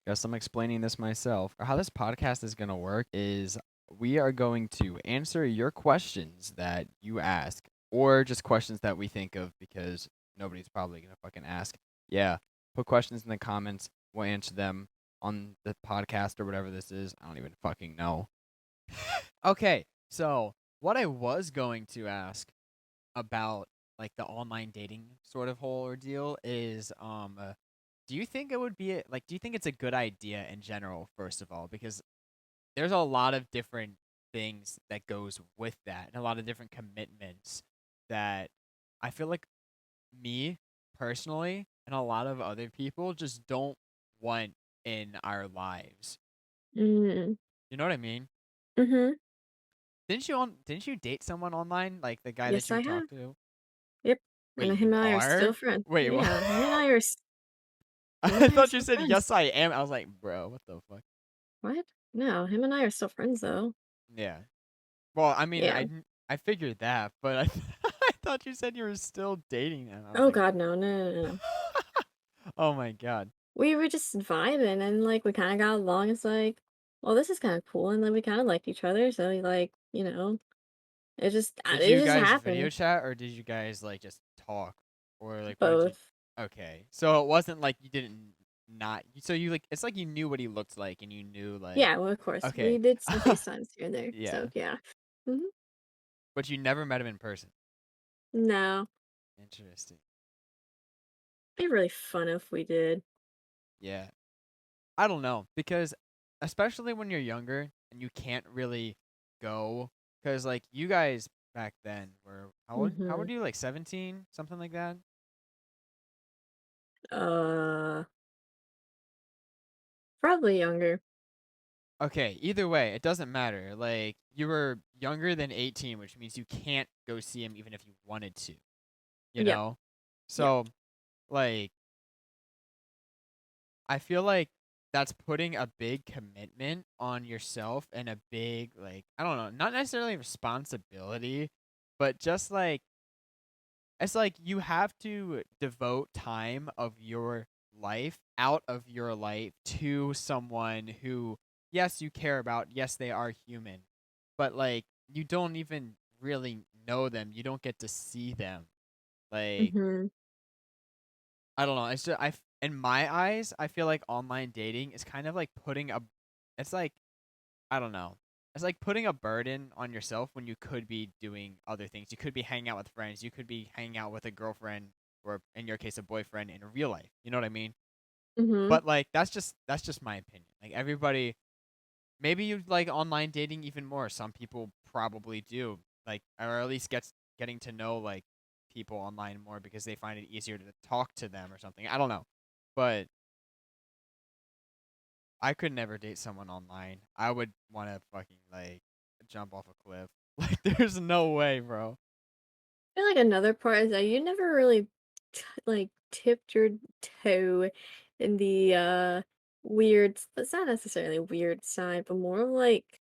Guess I'm explaining this myself. How this podcast is going to work is we are going to answer your questions that you ask, or just questions that we think of because nobody's probably going to fucking ask. Yeah, put questions in the comments. We'll answer them on the podcast or whatever this is. I don't even fucking know. Okay, so what I was going to ask about like the online dating sort of whole ordeal is do you think it would be like do you think it's a good idea in general first of all, because there's a lot of different things that goes with that and a lot of different commitments that I feel like me personally and a lot of other people just don't want in our lives. Mm. You know what I mean? Mhm. Didn't you date someone online, like the guy that Yes, you I have. talked to? Yep. Wait, And him you and I are still are? friends. Wait, what? Yeah, him and I I are thought you still said friends. yes I am. I was like, "Bro, what the fuck?" What? No, him and I are still friends though. Yeah. Well, I mean, Yeah. I figured that, but I I thought you said you were still dating him. I was Oh like, god, no, no, no, no, no. "Oh my god." We were just vibing and like we kinda got along. It's like, well, this is kinda cool, and then we kinda liked each other, so like, Did it you just guys video happened. chat or did you guys like just talk or like what did you Both. Okay. So it wasn't like you didn't not so you like it's like you knew what he looked like and you knew like Yeah, well, of course. We okay. did some FaceTimes here and there. So Yeah. yeah. Mhm. But you never met him in person. No. Interesting. It'd be really fun if we did. Yeah. I don't know because especially when you're younger and you can't really go because like you guys back then were how old? How Mhm. old are you? Like 17, something like that. Uh, Probably younger. Okay, either way, it doesn't matter. Like you were younger than 18, which means you can't go see him even if you wanted to. You Yep. know, Yep. so like I feel like that's putting a big commitment on yourself and a big like I don't know, not necessarily responsibility, but just like it's like you have to devote time of your life out of your life to someone who, yes, you care about. Yes, they are human, but like you don't even really know them. You don't get to see them. Like Mhm. I don't know. It's just in my eyes, I feel like online dating is kind of like putting a. It's like I don't know. It's like putting a burden on yourself when you could be doing other things. You could be hanging out with friends. You could be hanging out with a girlfriend or in your case a boyfriend in real life. You know what I mean? Mhm. But like that's just my opinion. Like everybody maybe you like online dating even more. Some people probably do. Like or at least getting to know like people online more because they find it easier to talk to them or something. I don't know. But I could never date someone online. I would want to fucking like jump off a cliff. Like there's no way, bro. I feel like another part is that you never really tipped your toe in the weird, it's not necessarily weird side, but more of like,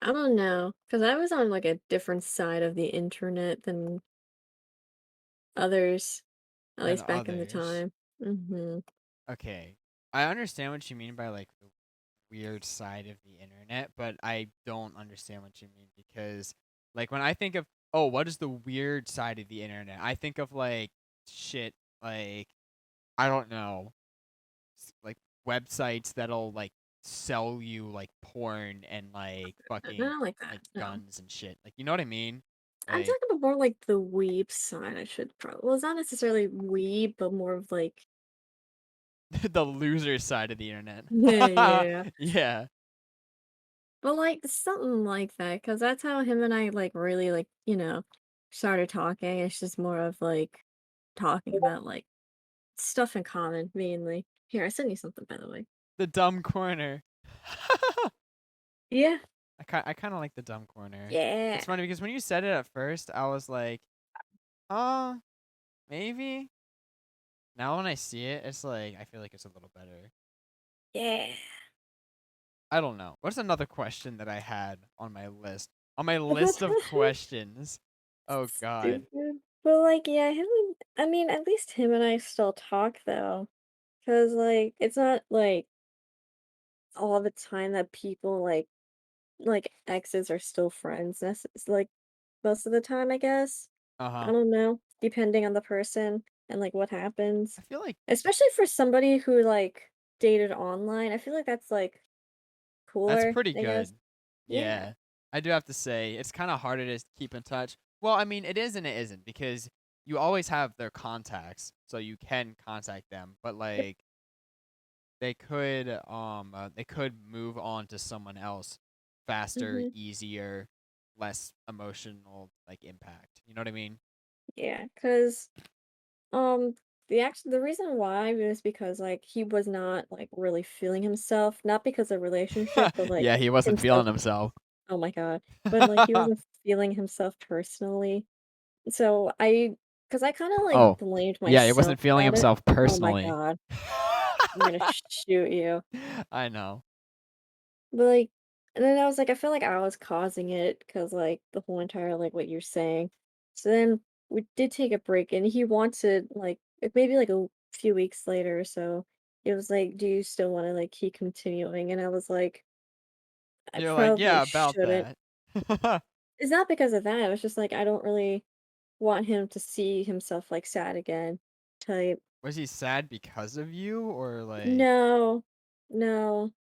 I don't know, because I was on like a different side of the internet than others, at Than least back in the others. time. Hmm. Okay. I understand what you mean by like the weird side of the internet, but I don't understand what you mean because like when I think of oh, what is the weird side of the internet? I think of like shit like I don't know, like websites that'll like sell you like porn and like fucking Not like that, like no. guns and shit. Like you know what I mean? I'm Like talking about more like the weeb side, I should probably. Well, it's not necessarily weeb, but more of like, the loser side of the internet. yeah, yeah. Yeah. But like something like that, because that's how him and I like really like, started talking. It's just more of like talking about like stuff in common mainly. Here, I sent you something by the way. The dumb corner. Yeah. I kind of like the dumb corner. Yeah. It's funny because when you said it at first, I was like, "Uh, maybe." Now when I see it, it's like I feel like it's a little better. Yeah. I don't know. What's another question that I had on my list? On my list of questions. Oh god. Stupid. But like, yeah, I mean, at least him and I still talk though. Cause like it's not like all the time that people like exes are still friends. That's it's like most of the time, I guess. I Uh-huh. don't know, depending on the person and like what happens. I feel like Especially for somebody who like dated online. I feel like that's like that's cooler, pretty I guess. good. Yeah. Yeah. I do have to say, it's kinda harder to keep in touch. Well, I mean, it is and it isn't because you always have their contacts, so you can contact them, but, Yep. like, they could move on to someone else faster, Mm-hmm. easier, less emotional, like, impact. You know what I mean? Yeah, because the reason why was because like he was not like really feeling himself, not because of relationship, but like Yeah, he wasn't himself. feeling himself. Oh my God. But like he wasn't feeling himself personally. So because I kind of like Oh, blamed yeah, he myself wasn't feeling about it. himself Oh my personally. God. I'm gonna shoot you. I know. But like, and then I was like, I feel like I was causing it because like the whole entire like what you're saying. So then we did take a break, and he wanted maybe like a few weeks later or so. It was like, do you still want to like keep continuing? And I was like, I You're like, probably "Yeah, about shouldn't. that." It's not because of that. It was just like I don't really want him to see himself like sad again. Type. Was he sad because of you or, like No, no.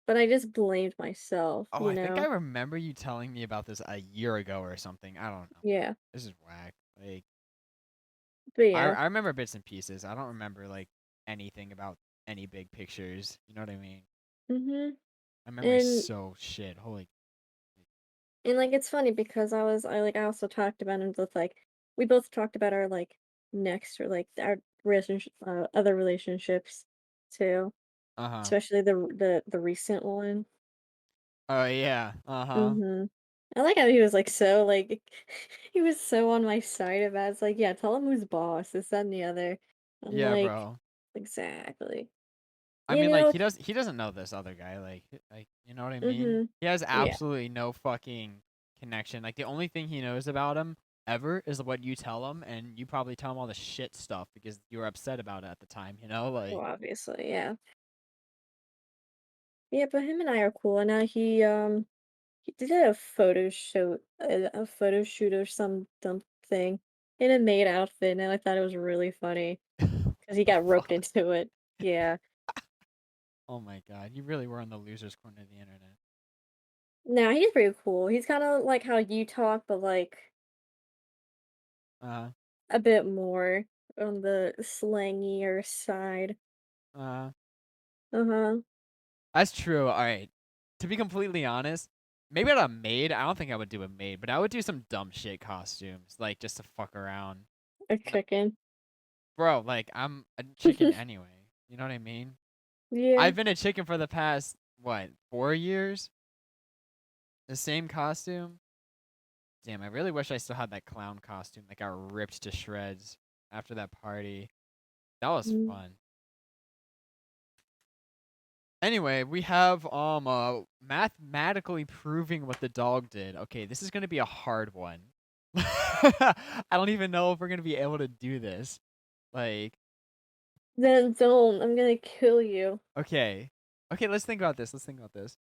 But I just blamed myself, oh, you I think I know. remember you telling me about this a year ago or something, I don't know. Yeah. This is whack. Like, But I yeah. I remember bits and pieces, I don't remember, like, anything about any big pictures, you know what I mean? Mhm. My memory's And so shit, holy like it's funny because I also talked about it with like we both talked about our like next or like our relationship other relationships too, Uh-huh. especially the recent one. Oh, yeah, uh-huh. Mhm. I like how he was like so like he was so on my side about it. It's like, yeah, tell him who's boss, this, that, and the other. I'm Yeah, like, bro. exactly. I You mean, like, know, he doesn't know this other guy, you know what I mean? mhm. He has Yeah. absolutely no fucking connection. Like, the only thing he knows about him ever is what you tell him, and you probably tell him all the shit stuff because you were upset about it at the time, you know? Well, Like, obviously, yeah. Yeah, but him and I are cool. And now he did a photo shoot or some dumb thing in a maid outfit, and I thought it was really funny because he the got roped fuck? into it. Yeah. Oh my god, you really were on the loser's corner of the internet. Now he's pretty cool. He's kind of like how you talk, but like Uh, a bit more on the slangier side. uh. Uh-huh. That's true, alright. To be completely honest, maybe not a maid, I don't think I would do a maid, but I would do some dumb shit costumes, like, just to fuck around. A N chicken. bro, like, I'm a chicken anyway, you know what I mean? Yeah. I've been a chicken for the past, what, 4 years? The same costume? Damn, I really wish I still had that clown costume that got ripped to shreds after that party. That was Mm. fun. Anyway, we have mathematically proving what the dog did. Okay, this is gonna be a hard one. I don't even know if we're gonna be able to do this. Like, Then don't. I'm gonna kill you. okay. Okay, let's think about this. Let's think about this.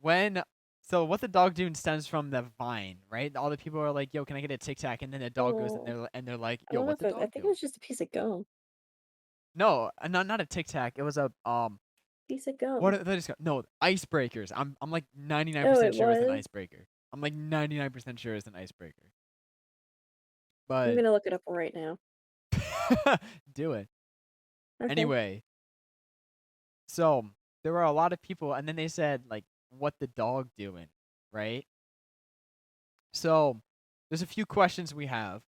When so what the dog doing stems from the vine, right? All the people are like, "Yo, can I get a Tic Tac?" And then the dog goes Oh, and they're like, I "Yo, don't know what if the I dog think it doing?" was just a piece of gum. No, not a Tic Tac. It was a Piece of what gum. are they just no icebreakers. I'm like Oh, 99% it sure it's an was? icebreaker. I'm like 99% sure it's an icebreaker. I'm But gonna look it up right now. do it Okay. anyway. So there were a lot of people, and then they said like, "What the dog doing?" Right? So there's a few questions we have.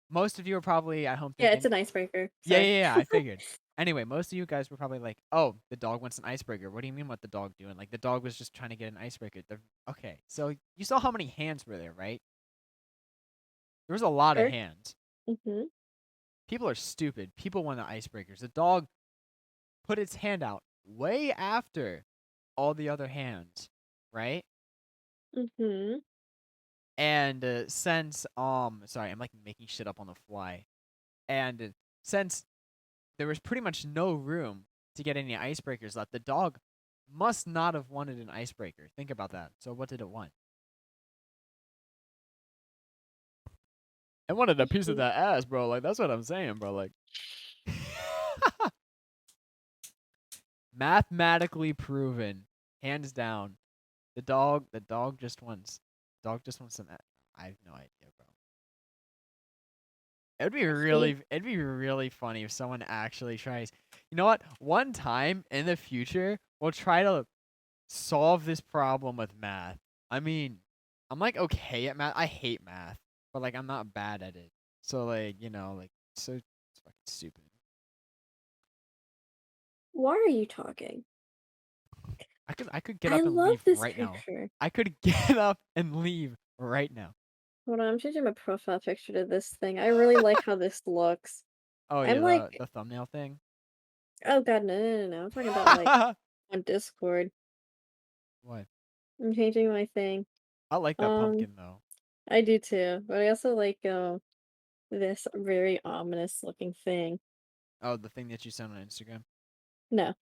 Most of you are probably at home Yeah, it's thinking, an icebreaker. "Yeah, Sorry. yeah, yeah." I figured. Anyway, most of you guys were probably like, "Oh, the dog wants an icebreaker. What do you mean, what the dog doing? Like the dog was just trying to get an icebreaker." Okay, so you saw how many hands were there, right? There was a lot of Sure. hands. Mhm. People are stupid. People want the icebreakers. The dog put its hand out way after all the other hands, right? Mhm. And since sorry, I'm like making shit up on the fly. And since there was pretty much no room to get any icebreakers left. The dog must not have wanted an icebreaker. Think about that. So what did it want? It wanted a piece of that ass, bro. Like that's what I'm saying, bro. Like mathematically proven, hands down. The dog just wants some. I have no idea, bro. See, It'd be really funny if someone actually tries. You know what? One time in the future, we'll try to solve this problem with math. I mean, I'm like okay at math. I hate math, but like I'm not bad at it. So like, like so it's fucking stupid. why are you talking? I could get I up and love leave this right now. picture. I could get up and leave right now. Hold on, I'm changing my profile picture to this thing. I really like how this looks. Oh I'm yeah, like, the thumbnail thing. oh god, no. I'm talking about like on Discord. What? I'm changing my thing. I like that Um, pumpkin though. I do too, but I also like this very ominous looking thing. Oh, the thing that you sent on Instagram. No,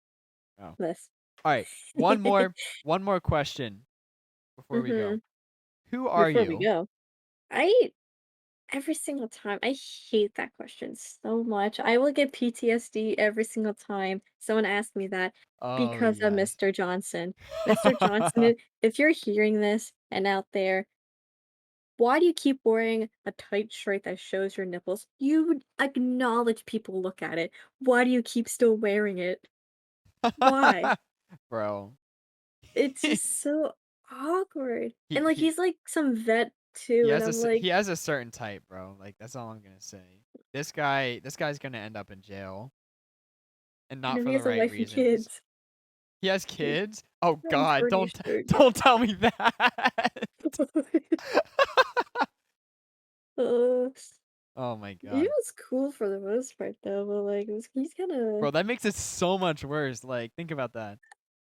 Oh. this. All right. One more question before we go. Mhm. Who are Before we you? go, I every single time I hate that question so much. I will get PTSD every single time someone asks me that Oh because of yes. Mr. Johnson. Mr. Johnson, if you're hearing this and out there, why do you keep wearing a tight shirt that shows your nipples? You acknowledge people look at it. Why do you keep still wearing it? Why? Bro. It's just so awkward. he And like he he's like some vet he too, and has I'm like, he has a certain type, bro. Like that's all I'm gonna say. This guy's gonna end up in jail, and you not know, for he the has a right wife and reasons. kids. He has kids. Oh I'm God, pretty don't sure, yeah. don't tell me that. Uh, Oh my he God, was cool for the most part though, but like he's kind of. bro, that makes it so much worse. Like think about that,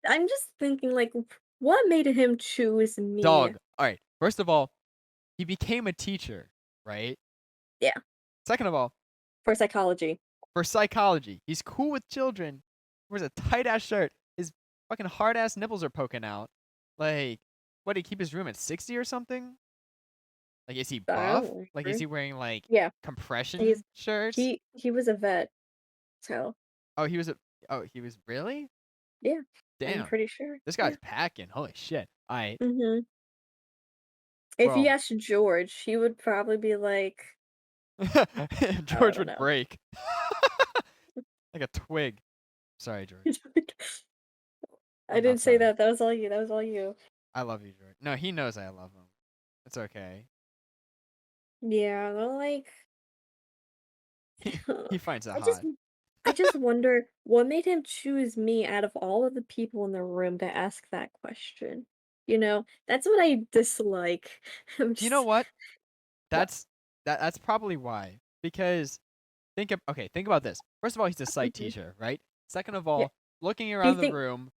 I'm just thinking like, what made him choose me? dog. All right, first of all, he became a teacher, right? Yeah, Second of all, for psychology. for psychology. He's cool with children. Wears a tight ass shirt. His fucking hard ass nipples are poking out. Like, what, did he keep his room at 60 or something? Like, is he I buff? don't Like, is remember. he wearing like Yeah, he's compression shirts? he was a vet, so Oh, he was a. Oh, he was really? yeah, I'm Damn. pretty sure. This Yeah. guy's packing. Holy shit. All right. Mhm. If you Well, asked George, he would probably be like, oh, I George don't would know. break like a twig. Sorry, George. I I'm not didn't say sorry. that. That was all you. That was all you. I love you, George. No, he knows I love him. It's okay. Yeah, but like, He finds it I just hot. I just wonder what made him choose me out of all of the people in the room to ask that question. You know, that's what I dislike. I'm You know just what? what? That's that's probably why. Because think about this. First of all, he's a psych Mhm. teacher, right? Second of Yeah. all, looking Do you around the think room,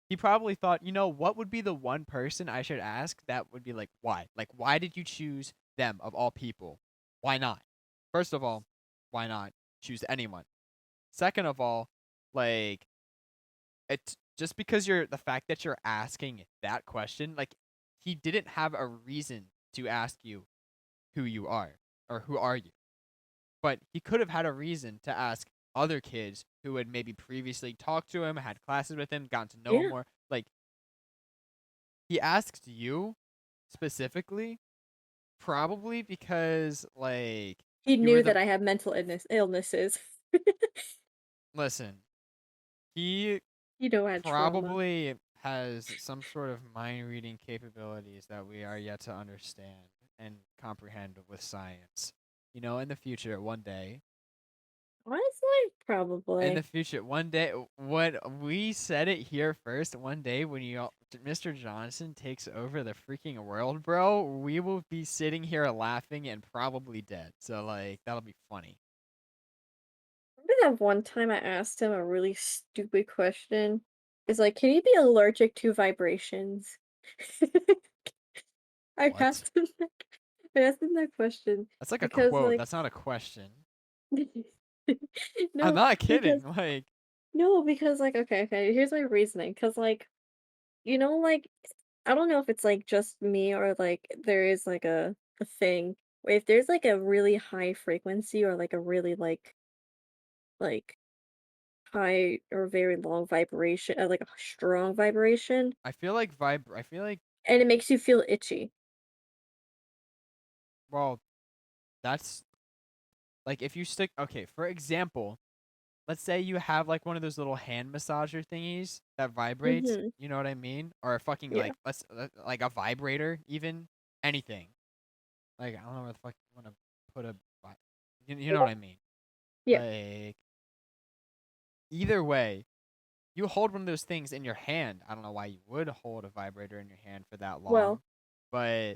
he probably thought, what would be the one person I should ask that would be like, why? Like, why did you choose them of all people? Why not? First of all, why not choose anyone? Second of all, like, it's just because the fact that you're asking that question, like, he didn't have a reason to ask you who you are or who are you. But he could have had a reason to ask other kids who had maybe previously talked to him, had classes with him, gotten to know him yeah. more. Like, he asked you specifically, probably because, like, He you were knew the. that I have mental illnesses. Listen, he You know I had trauma. probably has some sort of mind reading capabilities that we are yet to understand and comprehend with science. In the future, one day, Honestly, in the probably. future, one day, when we said it here first, one day when Mr. Johnson takes over the freaking world, bro, we will be sitting here laughing and probably dead. So, like, that'll be funny. Remember that one time I asked him a really stupid question? It's like, can you be allergic to vibrations? I What? asked him that, I asked him that question That's like a because quote. like That's not a question. I'm No, not kidding. because Like, no, because like okay, here's my reasoning. Cause like like I don't know if it's like just me or like there is like a thing where if there's like a really high frequency or like a really like high or very long vibration, like a strong vibration, I feel like, and it makes you feel itchy. well, that's like if you stick. Okay, for example, let's say you have like one of those little hand massager thingies that vibrates. Mhm. You know what I mean? Or a fucking Yeah. like like a vibrator, even anything. Like I don't know where the fuck you want to put a. You know what I mean? Yeah. Like either way, you hold one of those things in your hand. I don't know why you would hold a vibrator in your hand for that Well, long, but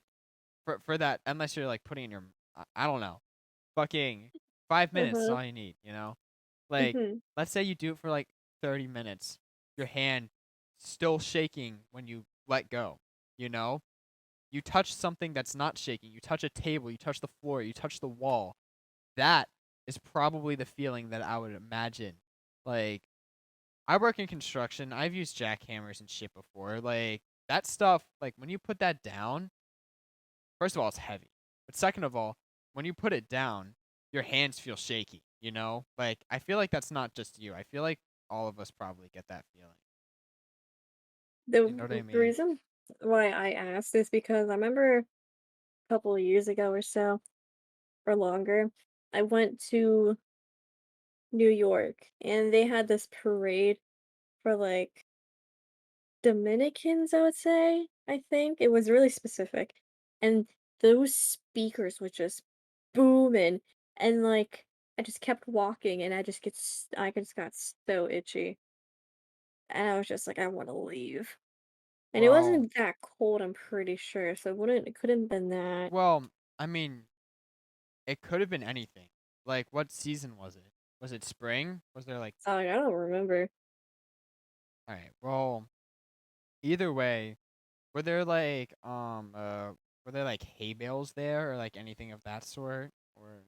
for that, unless you're like putting in your, I don't know, fucking 5 minutes is uh-huh. all you need. You know, like Mhm. let's say you do it for like 30 minutes, your hand still shaking when you let go. You know, you touch something that's not shaking. You touch a table. You touch the floor. You touch the wall. That is probably the feeling that I would imagine. Like I work in construction. I've used jackhammers and shit before. Like that stuff, like when you put that down, first of all, it's heavy. But second of all, when you put it down, your hands feel shaky, you know? Like I feel like that's not just you. I feel like all of us probably get that feeling. You know what I The mean? reason why I asked is because I remember a couple of years ago or so, or longer, I went to New York and they had this parade for like Dominicans, I would say. I think it was really specific. And those speakers were just booming and like I just kept walking and I just got so itchy. And I was just like I want to leave. And it Well, wasn't that cold, I'm pretty sure. So it couldn't have been that. well, I mean, it could have been anything. Like what season was it? Was it spring? Was there like I don't remember. all right, well, either way, were there like were there like hay bales there or like anything of that sort? Or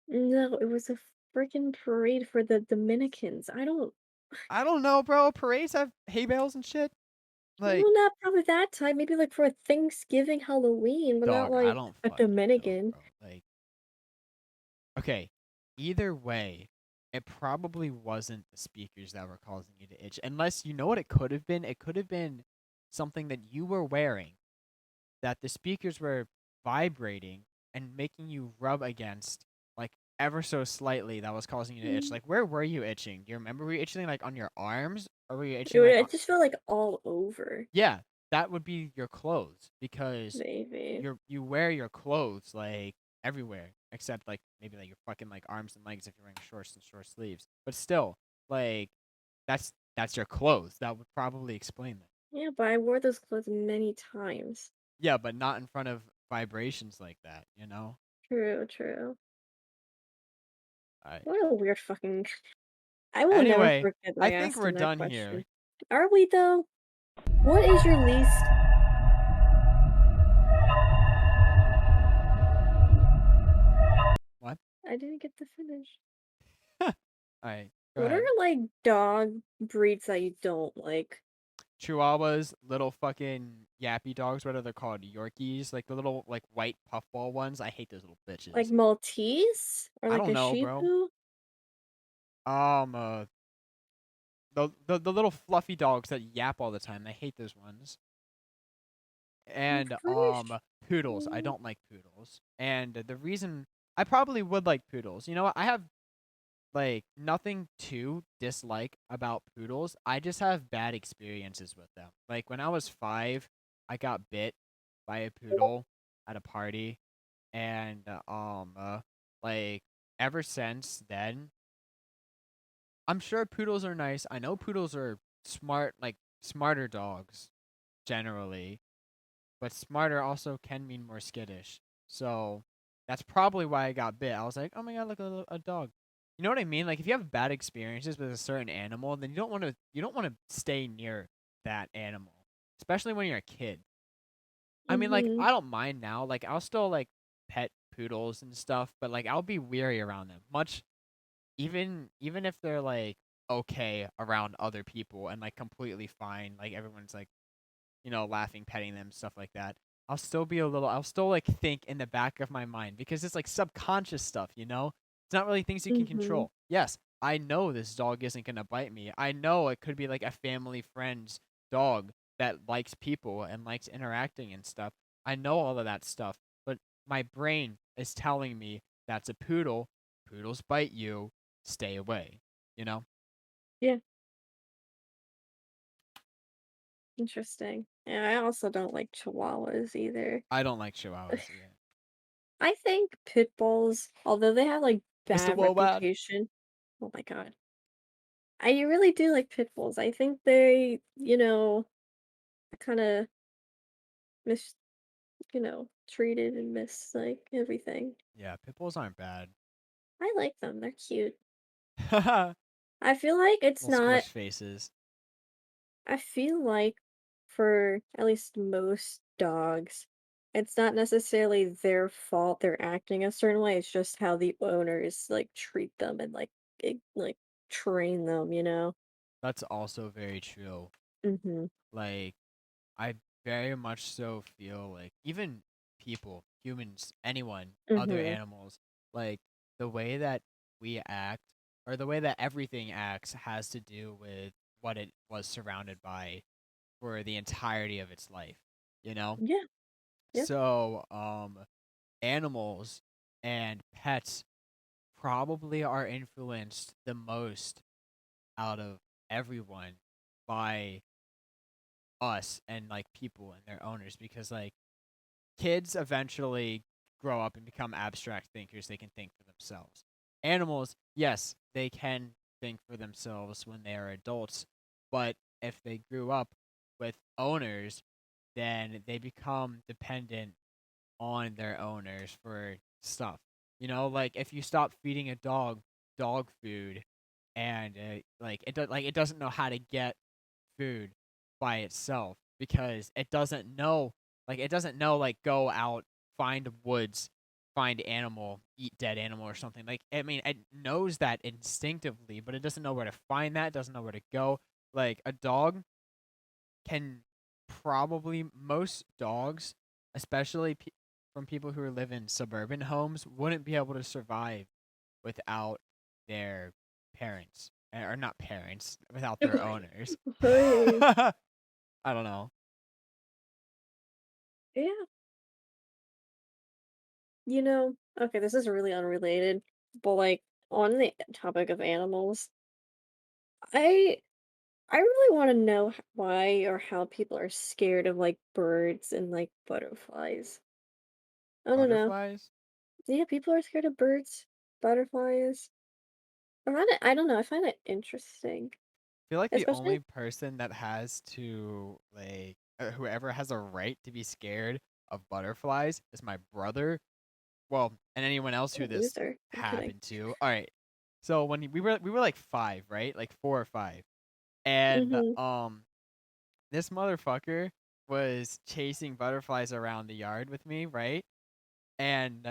No, it was a freaking parade for the Dominicans. I don't know, bro. Parades have hay bales and shit. Like, Well, not probably that time. Maybe like for Thanksgiving, Halloween, but not dog, I like don't a fucking know, Dominican. bro. Like, okay, either way, it probably wasn't the speakers that were causing you to itch. Unless you know what it could have been. It could have been something that you were wearing that the speakers were vibrating and making you rub against, like ever so slightly, that was causing you to itch. Mm. Like, where were you itching? Do you remember? Were you itching like on your arms, or were you It, itching like I on? just felt like all over, Yeah, that would be your clothes because maybe. you wear your clothes like everywhere except like maybe like your fucking like arms and legs if you're wearing shorts and short sleeves. But still, like that's your clothes. That would probably explain that. Yeah, but I wore those clothes many times. Yeah, but not in front of vibrations like that, you know? True, true. I What a weird fucking. I will never Anyway, forget that I I think asked we're him that done question. here. Are we though? What is your least? What? I didn't get to finish. All right, go What are ahead. like dog breeds that you don't like? Chihuahuas, little fucking yappy dogs. What are they called? Yorkies, like the little like white puffball ones. I hate those little Like bitches. Maltese or I like don't a know, Shih bro. Tzu? Uh, the little fluffy dogs that yap all the time. I hate those ones. I'm And pretty poodles. I sure. don't like poodles. And the reason I probably would like poodles. You know what? I have like nothing to dislike about poodles. I just have bad experiences with them. Like when I was 5, I got bit by a poodle at a party, and like ever since then, I'm sure poodles are nice. I know poodles are smart, like smarter dogs generally, but smarter also can mean more skittish. So that's probably why I got bit. I was like, oh my god, look, a dog. You know what I mean? Like if you have bad experiences with a certain animal, then you don't want to stay near that animal, especially when you're a kid. I mean, like Mhm. I don't mind now. Like I'll still like pet poodles and stuff, but like I'll be weary around them. Much even if they're like okay around other people and like completely fine, like everyone's like laughing, petting them, stuff like that. I'll still like think in the back of my mind because it's like subconscious stuff. It's not really things you can Mhm. control. Yes, I know this dog isn't going to bite me. I know it could be like a family friend's dog that likes people and likes interacting and stuff. I know all of that stuff, but my brain is telling me that's a poodle. Poodles bite you. Stay away, you know? Yeah, interesting. Yeah, I also don't like chihuahuas either. I don't like chihuahuas either. I think pit bulls, although they have like Mr. bad Wobad. reputation. Oh my god. I really do like pit bulls. I think they, kind of mis, treated and miss like everything. Yeah, pit bulls aren't bad. I like them. They're cute. Little I feel like it's not squish faces. I feel like for at least most dogs, it's not necessarily their fault they're acting a certain way. It's just how the owners like treat them and like train them, you know? That's also very true. Mhm. Like, I very much so feel like even people, humans, anyone, other Mhm. animals, like the way that we act or the way that everything acts has to do with what it was surrounded by for the entirety of its life, you know? Yeah. Yep. So, animals and pets probably are influenced the most out of everyone by us and like people and their owners because like kids eventually grow up and become abstract thinkers. They can think for themselves. Animals, yes, they can think for themselves when they are adults, but if they grew up with owners, then they become dependent on their owners for stuff. Like if you stop feeding a dog food and like it doesn't know how to get food by itself because it doesn't know like go out, find woods, find animal, eat dead animal or something. Like I mean it knows that instinctively, but it doesn't know where to find that, doesn't know where to go. Like a dog can probably most dogs, especially from people who live in suburban homes, wouldn't be able to survive without their parents or not parents, without their owners. Right. I don't know. Yeah. Okay, this is really unrelated, but like on the topic of animals, I I really want to know why or how people are scared of like birds and like butterflies. I don't know. Butterflies? Yeah, people are scared of birds, butterflies. I don't know. I find it interesting, I feel like the especially. only person that has to like whoever has a right to be scared of butterflies is my brother. Well, and anyone else What who a this loser. I'm kidding. happened to. All right. So when we were like 5, right? Like 4 or 5. And Mhm. this motherfucker was chasing butterflies around the yard with me, right? And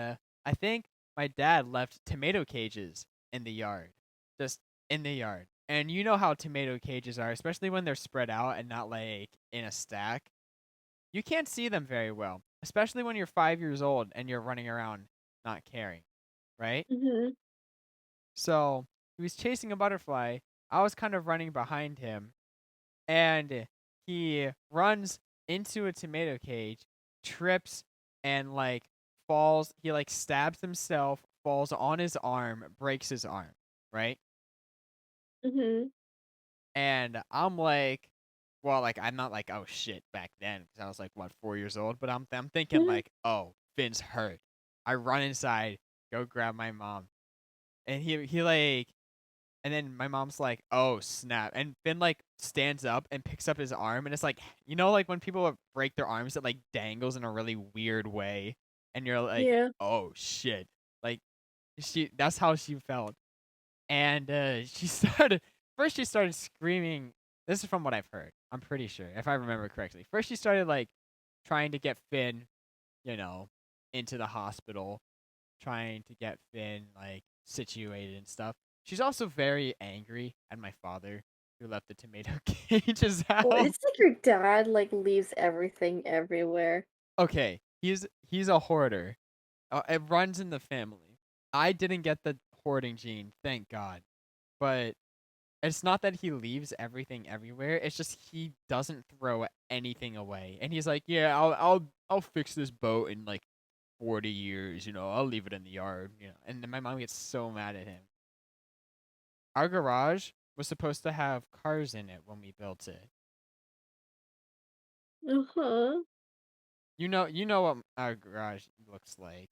I think my dad left tomato cages in the yard, just in the yard. And you know how tomato cages are, especially when they're spread out and not like in a stack. You can't see them very well, especially when you're 5 years old and you're running around not caring, right? Mhm. So he was chasing a butterfly. I was kind of running behind him, and he runs into a tomato cage, trips, and like falls. He like stabs himself, falls on his arm, breaks his arm, right? Mhm. And I'm like, well, like I'm not like oh shit back then because I was like what 4 years old, but I'm thinking Mhm. like oh Finn's hurt. I run inside, go grab my mom, and he like and then my mom's like, "Oh snap!" And Finn like stands up and picks up his arm, and it's like like when people break their arms, it like dangles in a really weird way, and you're like, Yeah. "Oh shit!" Like that's how she felt, and she started first. She started screaming. This is from what I've heard. I'm pretty sure, if I remember correctly. First, she started like trying to get Finn, you know, into the hospital, trying to get Finn like situated and stuff. She's also very angry at my father who left the tomato cages Well, out. it's like your dad like leaves everything everywhere. Okay, he's a hoarder. It runs in the family. I didn't get the hoarding gene, thank God. But it's not that he leaves everything everywhere. It's just he doesn't throw anything away. And he's like, "Yeah, I'll fix this boat in like 40 years, I'll leave it in the yard." And then my mom gets so mad at him. Our garage was supposed to have cars in it when we built it. Uh-huh. You know what our garage looks like.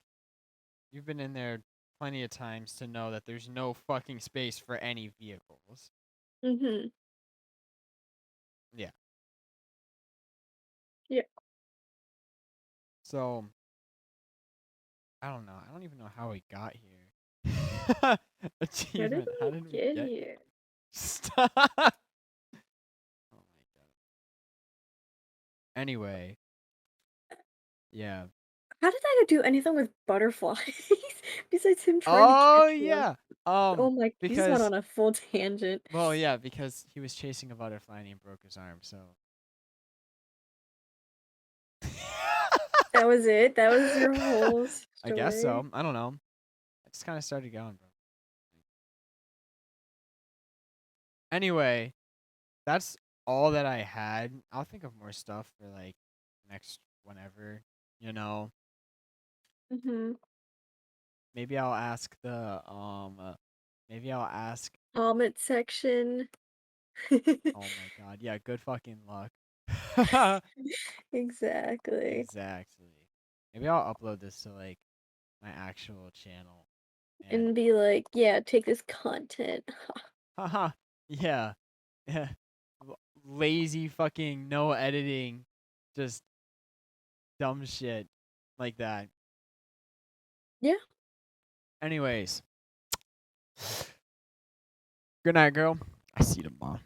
You've been in there plenty of times to know that there's no fucking space for any vehicles. Mhm. Yeah. Yeah. So, I don't know. I don't even know how we got here. How did Achievement. How we did we get get here? Stop. Oh my god. Anyway, yeah. How did I do anything with butterflies besides him trying to Oh catch one? yeah. Oh my, you just went Because on a full tangent. well, yeah, because he was chasing a butterfly and he broke his arm, so That was it? That was your whole I guess story? so. I don't know. I just kind of started going, bro. Anyway, that's all that I had. I'll think of more stuff for like next whenever, you know. Mhm. Maybe I'll ask the maybe I'll ask Comment section. oh my god. Yeah, good fucking luck. Exactly. Exactly. Maybe I'll upload this to like my actual channel and And be like, "Yeah, take this content." haha. Yeah. Yeah. Lazy fucking no editing, just dumb shit like that. Yeah. Anyways, good night, girl. I see you tomorrow.